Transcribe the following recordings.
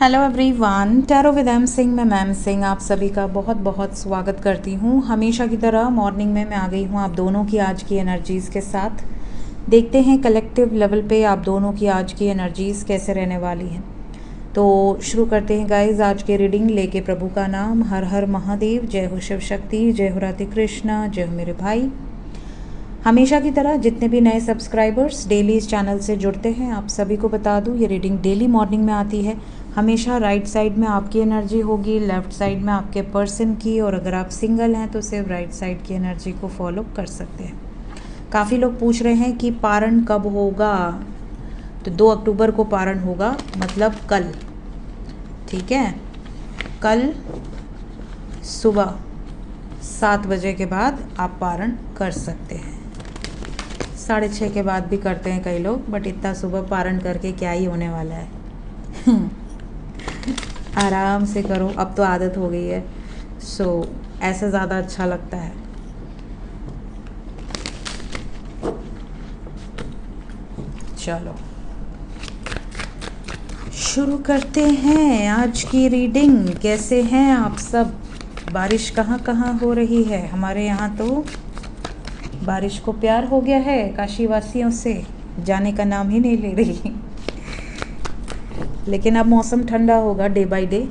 Hello everyone, tarot with M Singh में ma'am Singh आप सभी का बहुत बहुत स्वागत करती हूँ। हमेशा की तरह मॉर्निंग में मैं आ गई हूँ आप दोनों की आज की एनर्जीज़ के साथ। देखते हैं कलेक्टिव लेवल पे आप दोनों की आज की एनर्जीज़ कैसे रहने वाली हैं। तो शुरू करते हैं गाइज आज की रीडिंग लेके प्रभु का नाम। हर हर महादेव, जय हो शिव शक्ति, जय हो राधे कृष्णा, जय हो मेरे भाई। हमेशा की तरह जितने भी नए सब्सक्राइबर्स डेली इस चैनल से जुड़ते हैं आप सभी को बता दूं ये रीडिंग डेली मॉर्निंग में आती है। हमेशा राइट साइड में आपकी एनर्जी होगी, लेफ़्ट साइड में आपके पर्सन की, और अगर आप सिंगल हैं तो सिर्फ राइट साइड की एनर्जी को फॉलो कर सकते हैं। काफ़ी लोग पूछ रहे हैं कि पारण कब होगा, तो 2 अक्टूबर को पारण होगा, मतलब कल। ठीक है, कल सुबह 7 बजे के बाद आप पारण कर सकते हैं। 6:30 के बाद भी करते हैं कई लोग, बट इतना सुबह पारण करके क्या ही होने वाला है। आराम से करो, अब तो आदत हो गई है, सो ऐसे ज़्यादा अच्छा लगता है। चलो शुरू करते हैं आज की रीडिंग। कैसे हैं आप सब? बारिश कहाँ कहाँ हो रही है? हमारे यहाँ तो बारिश को प्यार हो गया है काशी वासियों से, जाने का नाम ही नहीं ले रही। लेकिन अब मौसम ठंडा होगा डे बाय डे।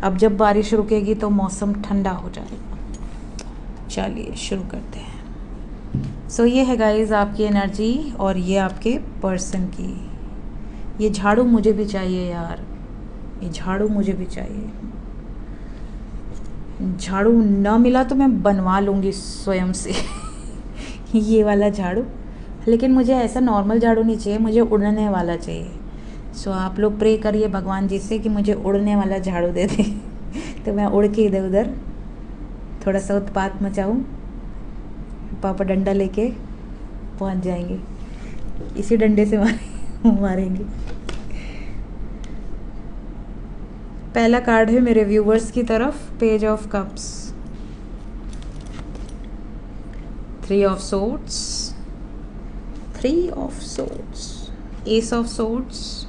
अब जब बारिश रुकेगी तो मौसम ठंडा हो जाएगा। चलिए शुरू करते हैं। सो ये है गाइस आपकी एनर्जी और ये आपके पर्सन की। ये झाड़ू मुझे भी चाहिए यार, ये झाड़ू मुझे भी चाहिए। झाड़ू ना मिला तो मैं बनवा लूँगी स्वयं से। ये वाला झाड़ू, लेकिन मुझे ऐसा नॉर्मल झाड़ू नहीं चाहिए, मुझे उड़ने वाला चाहिए। सो आप लोग प्रे करिए भगवान जी से कि मुझे उड़ने वाला झाड़ू दे दे। तो मैं उड़ के इधर उधर थोड़ा सा उत्पात मचाऊँ, पापा डंडा लेके पहुंच जाएंगे, इसी डंडे से मारेंगे। पहला कार्ड है मेरे व्यूवर्स की तरफ, page of cups, 3 of swords, 3 of swords, S of swords,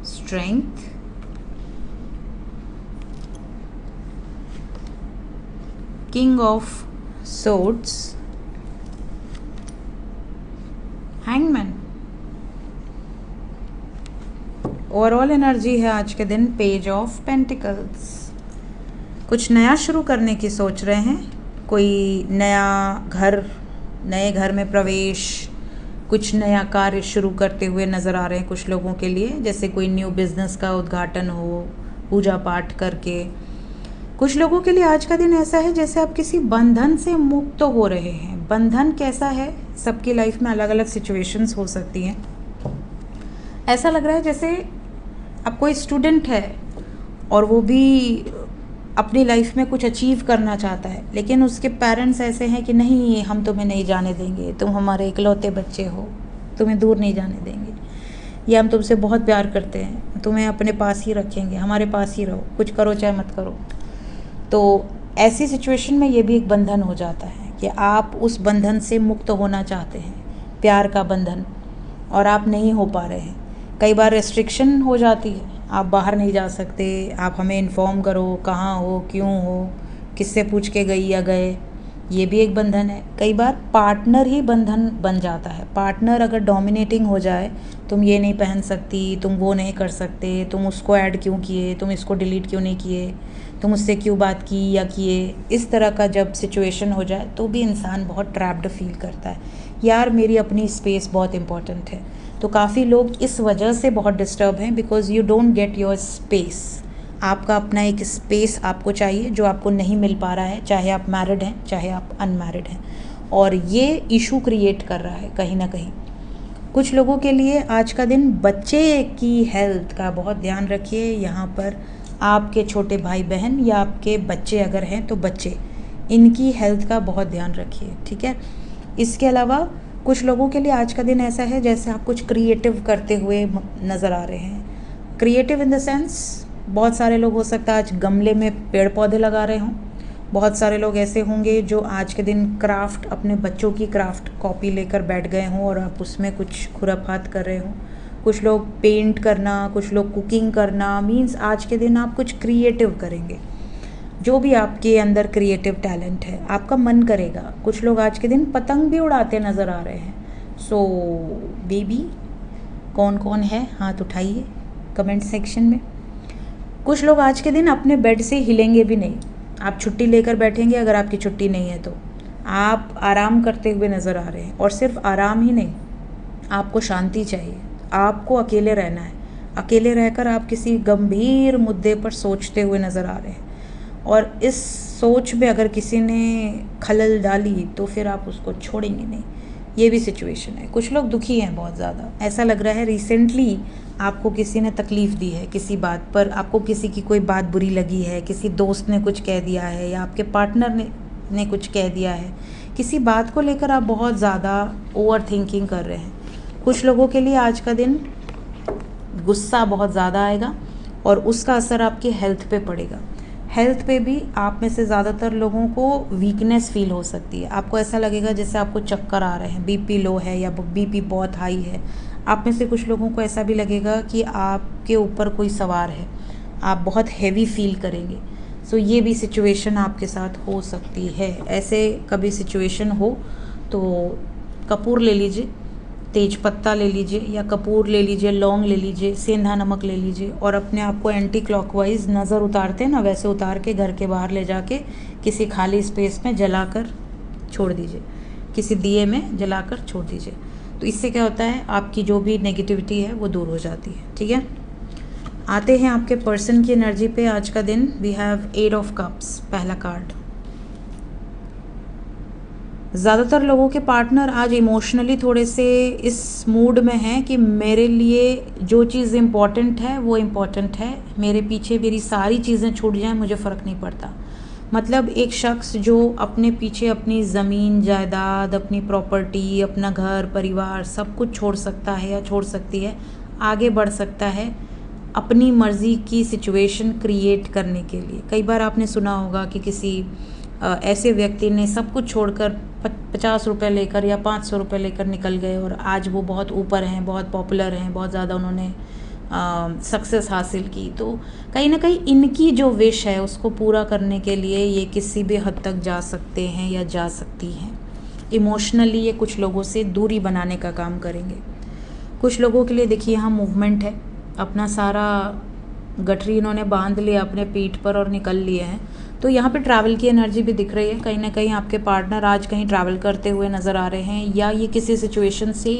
strength, king of swords, hangman. Overall energy है आज के दिन पेज ऑफ पेंटिकल्स। कुछ नया शुरू करने की सोच रहे हैं, कोई नया घर, नए घर में प्रवेश, कुछ नया कार्य शुरू करते हुए नज़र आ रहे हैं कुछ लोगों के लिए, जैसे कोई न्यू बिजनेस का उद्घाटन हो पूजा पाठ करके। कुछ लोगों के लिए आज का दिन ऐसा है जैसे आप किसी बंधन से मुक्त हो रहे हैं। बंधन कैसा है, सबकी लाइफ में अलग अलग सिचुएशंस हो सकती हैं। ऐसा लग रहा है जैसे आप कोई स्टूडेंट है और वो भी अपनी लाइफ में कुछ अचीव करना चाहता है, लेकिन उसके पेरेंट्स ऐसे हैं कि नहीं, हम तुम्हें नहीं जाने देंगे, तुम हमारे इकलौते बच्चे हो, तुम्हें दूर नहीं जाने देंगे, या हम तुमसे बहुत प्यार करते हैं, तुम्हें अपने पास ही रखेंगे, हमारे पास ही रहो, कुछ करो चाहे मत करो। तो ऐसी सिचुएशन में ये भी एक बंधन हो जाता है कि आप उस बंधन से मुक्त होना चाहते हैं, प्यार का बंधन, और आप नहीं हो पा रहे हैं। कई बार रेस्ट्रिक्शन हो जाती है, आप बाहर नहीं जा सकते, आप हमें इन्फॉर्म करो कहाँ हो, क्यों हो, किससे पूछ के गई या गए, ये भी एक बंधन है। कई बार पार्टनर ही बंधन बन जाता है। पार्टनर अगर डोमिनेटिंग हो जाए, तुम ये नहीं पहन सकती, तुम वो नहीं कर सकते, तुम उसको ऐड क्यों किए, तुम इसको डिलीट क्यों नहीं किए, तुम उससे क्यों बात की या किए, इस तरह का जब सिचुएशन हो जाए तो भी इंसान बहुत ट्रैप्ड फील करता है, यार मेरी अपनी स्पेस बहुत इंपॉर्टेंट है। तो काफ़ी लोग इस वजह से बहुत डिस्टर्ब हैं, because you don't get your space. आपका अपना एक स्पेस आपको चाहिए जो आपको नहीं मिल पा रहा है, चाहे आप मैरिड हैं चाहे आप अनमैरिड हैं, और ये इशू क्रिएट कर रहा है कहीं ना कहीं। कुछ लोगों के लिए आज का दिन बच्चे की हेल्थ का बहुत ध्यान रखिए। यहाँ पर आपके छोटे भाई बहन या आपके बच्चे अगर हैं तो बच्चे, इनकी हेल्थ का बहुत ध्यान रखिए, ठीक है। इसके अलावा कुछ लोगों के लिए आज का दिन ऐसा है जैसे आप कुछ क्रिएटिव करते हुए नज़र आ रहे हैं। क्रिएटिव इन द सेंस, बहुत सारे लोग हो सकता है आज गमले में पेड़ पौधे लगा रहे हों। बहुत सारे लोग ऐसे होंगे जो आज के दिन अपने बच्चों की क्राफ्ट कॉपी लेकर बैठ गए हों और आप उसमें कुछ खुराफात कर रहे हों। कुछ लोग पेंट करना, कुछ लोग कुकिंग करना, मीन्स आज के दिन आप कुछ क्रिएटिव करेंगे। जो भी आपके अंदर क्रिएटिव टैलेंट है, आपका मन करेगा। कुछ लोग आज के दिन पतंग भी उड़ाते नज़र आ रहे हैं। सो बेबी, कौन कौन है हाथ उठाइए कमेंट सेक्शन में। कुछ लोग आज के दिन अपने बेड से हिलेंगे भी नहीं। आप छुट्टी लेकर बैठेंगे, अगर आपकी छुट्टी नहीं है तो आप आराम करते हुए नज़र आ रहे हैं। और सिर्फ आराम ही नहीं, आपको शांति चाहिए, आपको अकेले रहना है। अकेले रहकर आप किसी गंभीर मुद्दे पर सोचते हुए नज़र आ रहे हैं, और इस सोच में अगर किसी ने खलल डाली तो फिर आप उसको छोड़ेंगे नहीं। ये भी सिचुएशन है। कुछ लोग दुखी हैं बहुत ज़्यादा। ऐसा लग रहा है रिसेंटली आपको किसी ने तकलीफ़ दी है, किसी बात पर आपको किसी की कोई बात बुरी लगी है, किसी दोस्त ने कुछ कह दिया है, या आपके पार्टनर ने कुछ कह दिया है। किसी बात को लेकर आप बहुत ज़्यादा ओवर थिंकिंग कर रहे हैं। कुछ लोगों के लिए आज का दिन गुस्सा बहुत ज़्यादा आएगा और उसका असर आपकी हेल्थ पे पड़ेगा। हेल्थ पे भी आप में से ज़्यादातर लोगों को वीकनेस फील हो सकती है। आपको ऐसा लगेगा जैसे आपको चक्कर आ रहे हैं, बीपी लो है या बीपी बहुत हाई है। आप में से कुछ लोगों को ऐसा भी लगेगा कि आपके ऊपर कोई सवार है, आप बहुत हैवी फील करेंगे। सो ये भी सिचुएशन आपके साथ हो सकती है। ऐसे कभी सिचुएशन हो तो कपूर ले लीजिए, तेज पत्ता ले लीजिए, या कपूर ले लीजिए, लौंग ले लीजिए, सेंधा नमक ले लीजिए, और अपने आप को एंटी क्लॉकवाइज नज़र उतारते हैं ना, वैसे उतार के घर के बाहर ले जाके किसी खाली स्पेस में जलाकर छोड़ दीजिए, किसी दिए में जलाकर छोड़ दीजिए। तो इससे क्या होता है, आपकी जो भी नेगेटिविटी है वो दूर हो जाती है। ठीक है, आते हैं आपके पर्सन की एनर्जी पे आज का दिन। वी हैव 8 ऑफ कप्स, पहला कार्ड। ज़्यादातर लोगों के पार्टनर आज इमोशनली थोड़े से इस मूड में हैं कि मेरे लिए जो चीज़ इम्पॉर्टेंट है वो इम्पॉर्टेंट है, मेरे पीछे मेरी सारी चीज़ें छूट जाएं मुझे फ़र्क नहीं पड़ता। मतलब एक शख्स जो अपने पीछे अपनी ज़मीन जायदाद, अपनी प्रॉपर्टी, अपना घर परिवार सब कुछ छोड़ सकता है या छोड़ सकती है, आगे बढ़ सकता है अपनी मर्ज़ी की सिचुएशन क्रिएट करने के लिए। कई बार आपने सुना होगा कि किसी ऐसे व्यक्ति ने सब कुछ छोड़कर 50 रुपये लेकर या 500 रुपये लेकर निकल गए, और आज वो बहुत ऊपर हैं, बहुत पॉपुलर हैं, बहुत ज़्यादा उन्होंने सक्सेस हासिल की। तो कहीं ना कहीं इनकी जो विश है उसको पूरा करने के लिए ये किसी भी हद तक जा सकते हैं या जा सकती हैं। इमोशनली ये कुछ लोगों से दूरी बनाने का काम करेंगे। कुछ लोगों के लिए देखिए यहाँ मूवमेंट है, अपना सारा गठरी इन्होंने बांध लिया अपने पीठ पर और निकल लिए हैं। तो यहाँ पे ट्रैवल की एनर्जी भी दिख रही है। कहीं ना कहीं आपके पार्टनर आज कहीं ट्रैवल करते हुए नज़र आ रहे हैं, या ये किसी सिचुएशन से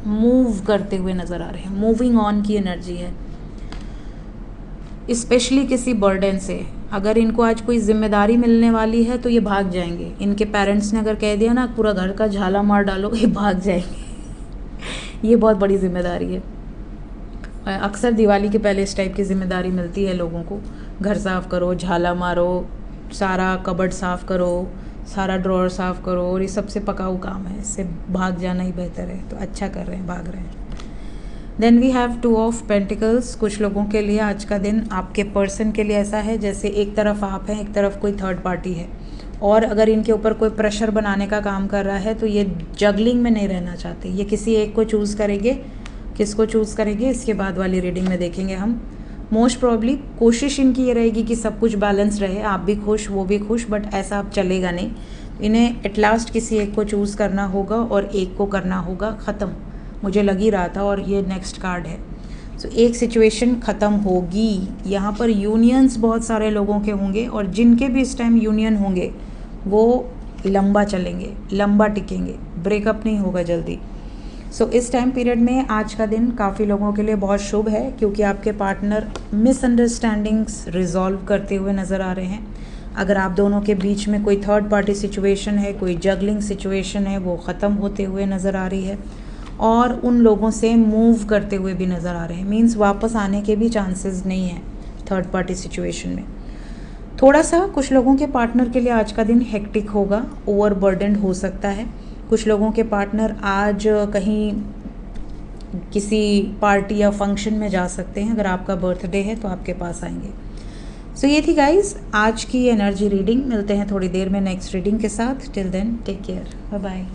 मूव करते हुए नज़र आ रहे हैं। मूविंग ऑन की एनर्जी है, स्पेशली किसी बर्डन से। अगर इनको आज कोई जिम्मेदारी मिलने वाली है तो ये भाग जाएंगे। इनके पेरेंट्स ने अगर कह दिया ना पूरा घर का झाला मार डालो, ये भाग जाएंगे। ये बहुत बड़ी जिम्मेदारी है। अक्सर दिवाली के पहले इस टाइप की जिम्मेदारी मिलती है लोगों को। घर साफ़ करो, झाला मारो, सारा कबर्ड साफ़ करो, सारा ड्रॉर साफ़ करो, और ये सबसे पकाऊ काम है। इससे भाग जाना ही बेहतर है। तो अच्छा कर रहे हैं, भाग रहे हैं। Then we have 2 of pentacles. कुछ लोगों के लिए आज का दिन आपके पर्सन के लिए ऐसा है जैसे एक तरफ आप हैं, एक तरफ कोई थर्ड पार्टी है, और अगर इनके ऊपर कोई प्रेशर बनाने का काम कर रहा है तो ये जगलिंग में नहीं रहना चाहते। ये किसी एक को चूज़ करेंगे। किसको चूज़ करेंगे इसके बाद वाली रीडिंग में देखेंगे हम। मोस्ट प्रॉब्ली कोशिश इनकी ये रहेगी कि सब कुछ बैलेंस रहे, आप भी खुश वो भी खुश, बट ऐसा अब चलेगा नहीं। इन्हें एट लास्ट किसी एक को चूज़ करना होगा और एक को करना होगा ख़त्म। मुझे लग ही रहा था, और ये नेक्स्ट कार्ड है। सो एक सिचुएशन ख़त्म होगी। यहाँ पर यूनियंस बहुत सारे लोगों के होंगे, और जिनके भी इस टाइम यूनियन होंगे वो लंबा चलेंगे, लंबा टिकेंगे, ब्रेकअप नहीं होगा जल्दी। सो इस टाइम पीरियड में आज का दिन काफ़ी लोगों के लिए बहुत शुभ है, क्योंकि आपके पार्टनर मिसअंडरस्टैंडिंग्स रिजॉल्व करते हुए नज़र आ रहे हैं। अगर आप दोनों के बीच में कोई थर्ड पार्टी सिचुएशन है, कोई जगलिंग सिचुएशन है, वो ख़त्म होते हुए नज़र आ रही है, और उन लोगों से मूव करते हुए भी नज़र आ रहे हैं। मीन्स वापस आने के भी चांसेस नहीं हैं थर्ड पार्टी सिचुएशन में। थोड़ा सा कुछ लोगों के पार्टनर के लिए आज का दिन हेक्टिक होगा, ओवरबर्डन्ड हो सकता है। कुछ लोगों के पार्टनर आज कहीं किसी पार्टी या फंक्शन में जा सकते हैं। अगर आपका बर्थडे है तो आपके पास आएंगे। सो ये थी गाइस आज की एनर्जी रीडिंग। मिलते हैं थोड़ी देर में नेक्स्ट रीडिंग के साथ। Till then take care, bye bye.